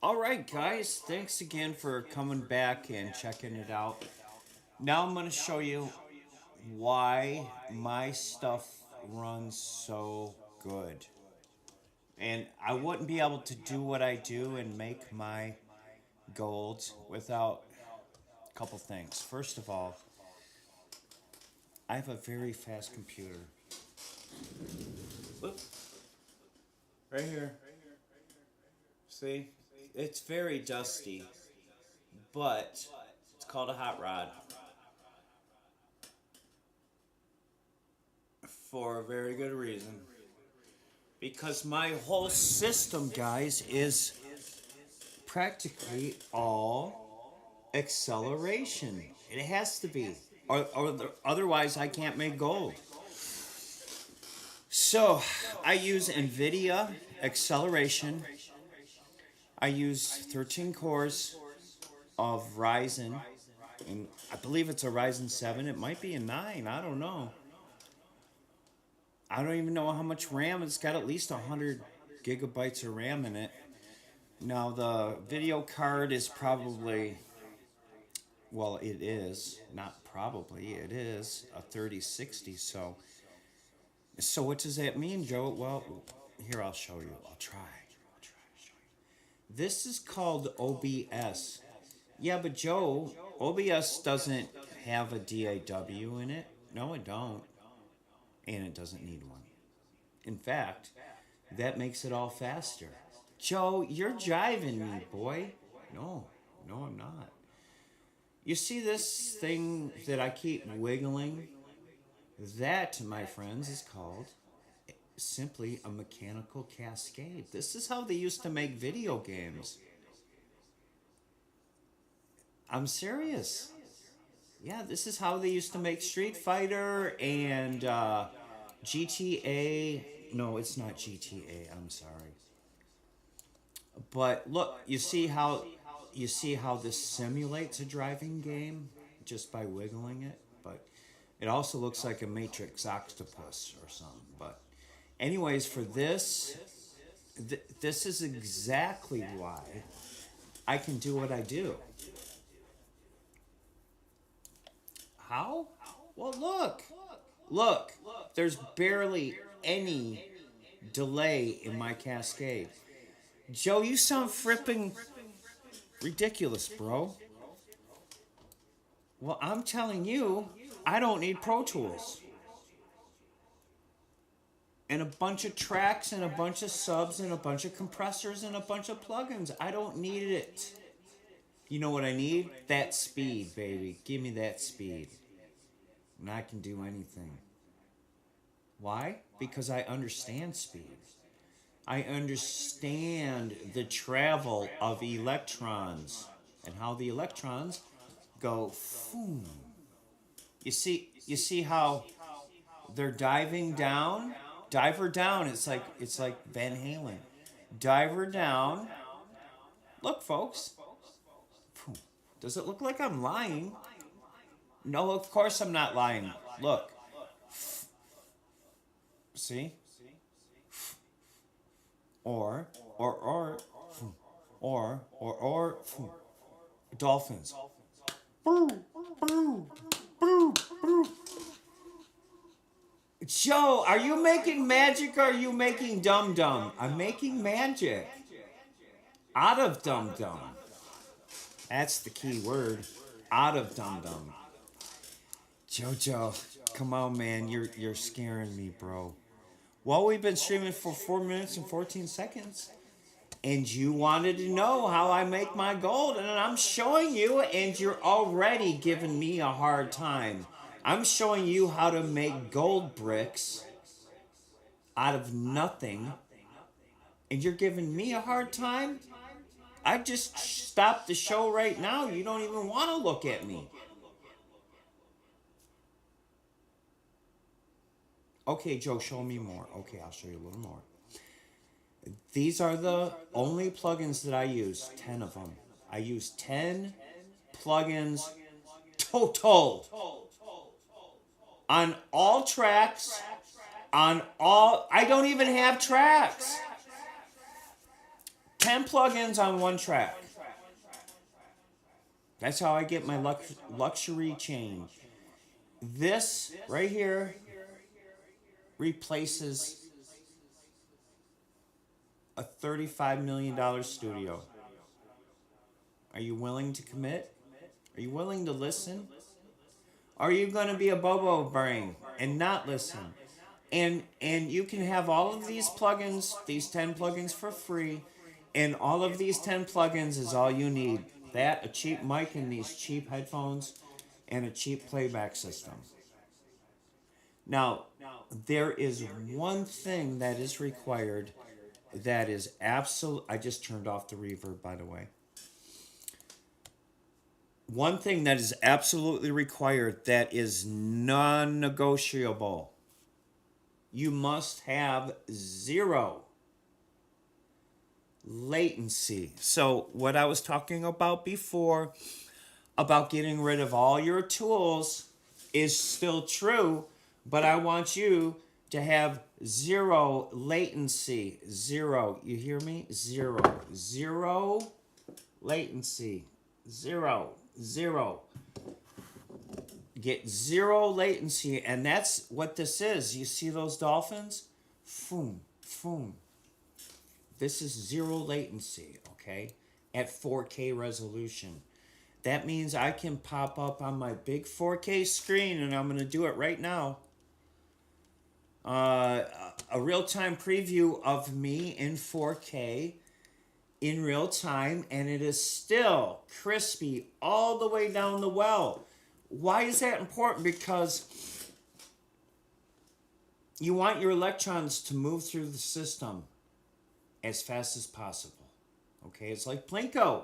All right, guys, thanks again for coming back and checking it out. Now I'm going to show you why my stuff runs so good. And I wouldn't be able to do what I do and make my gold without a couple things. First of all, I have a very fast computer. Look, right here. See? It's very dusty, but it's called a hot rod for a very good reason. Because my whole system, guys, is practically all acceleration. It has to be. Otherwise, I can't make gold. So, I use NVIDIA acceleration. I use 13 cores of Ryzen. And I believe it's a Ryzen 7. It might be a 9. I don't know. I don't even know how much RAM. It's got at least 100 gigabytes of RAM in it. Now, the video card is probably, well, it is, not probably, it is a 3060. So what does that mean, Joe? Well, here, I'll show you. I'll try to show you. This is called OBS. Yeah, but Joe, OBS doesn't have a DAW in it. No, it don't. And it doesn't need one. In fact, that makes it all faster. Joe, you're jiving me, boy. No, I'm not. You see this thing that I keep wiggling? That, my friends, is called simply a mechanical cascade. This is how they used to make video games. I'm serious. Yeah, this is how they used to make Street Fighter and GTA. No, it's not GTA. I'm sorry. But look, you see how this simulates a driving game just by wiggling it. But it also looks like a Matrix octopus or something. But anyways, for this, this is exactly why I can do what I do. How? Well, look. There's barely any delay in my cascade. Joe, you sound fripping ridiculous, bro. Well, I'm telling you, I don't need Pro Tools. And a bunch of tracks and a bunch of subs and a bunch of compressors and a bunch of plugins. I don't need it. You know what I need? That speed, baby. Give me that speed. And I can do anything. Why? Because I understand speed. I understand the travel of electrons and how the electrons go boom. You see how they're diving down? Diver down. It's like Van Halen. Diver down. Look, folks. Does it look like I'm lying? No, of course I'm not lying. Look. See? Or, dolphins. Joe, are you making magic or are you making dum dum? I'm making magic. Out of dum dum. That's the key word. Out of dum dum. Jojo, come on, man. You're scaring me, bro. Well, we've been streaming for 4 minutes and 14 seconds. And you wanted to know how I make my gold. And I'm showing you, and you're already giving me a hard time. I'm showing you how to make gold bricks out of nothing. And you're giving me a hard time? I just stopped the show right now. You don't even want to look at me. Okay, Joe, show me more. Okay, I'll show you a little more. These are the only plugins that I use. 10 of them. I use 10 plugins total. On all tracks. I don't even have tracks. 10 plugins on one track. That's how I get my luxury change. This right here replaces a $35 million studio. Are you willing to commit? Are you willing to listen? Are you going to be a bobo brain and not listen? And you can have all of these plugins, these 10 plugins for free, and all of these 10 plugins is all you need. That, a cheap mic and these cheap headphones, and a cheap playback system. Now, there is one thing that is required that is absolute. I just turned off the reverb, by the way. One thing that is absolutely required that is non-negotiable. You must have 0 latency. So what I was talking about before about getting rid of all your tools is still true, but I want you to have 0 latency. 0. You hear me? 0. 0 latency. 0. 0. Get 0 latency, and that's what this is. You see those dolphins? Foom, foom. This is 0 latency, okay? At 4K resolution. That means I can pop up on my big 4K screen, and I'm going to do it right now. A real-time preview of me in 4K in real time, and it is still crispy all the way down the well. Why is that important? Because you want your electrons to move through the system as fast as possible. Okay, it's like Plinko.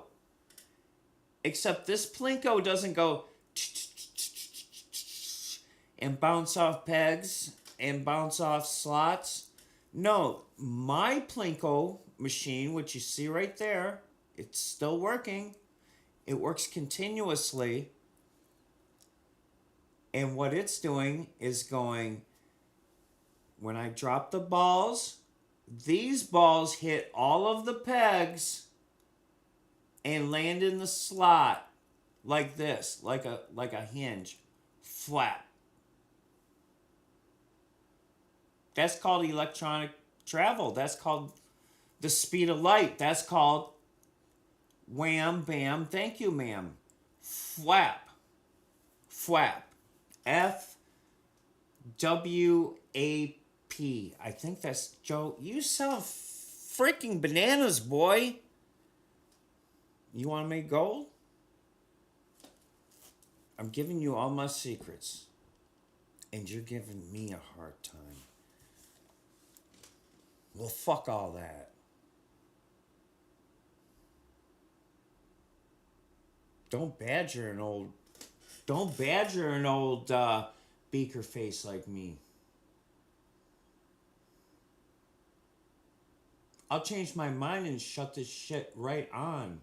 Except this Plinko doesn't go and bounce off pegs and bounce off slots. No, my Plinko machine, which you see right there, it's still working. It works continuously. And what it's doing is going, when I drop the balls, these balls hit all of the pegs and land in the slot like this, like a hinge, flat. That's called electronic travel. That's called the speed of light. That's called wham, bam, thank you, ma'am. Flap. Flap. FWAP. I think that's Joe. You sell freaking bananas, boy. You want to make gold? I'm giving you all my secrets. And you're giving me a hard time. Well, fuck all that. Don't badger an old beaker face like me. I'll change my mind and shut this shit right on.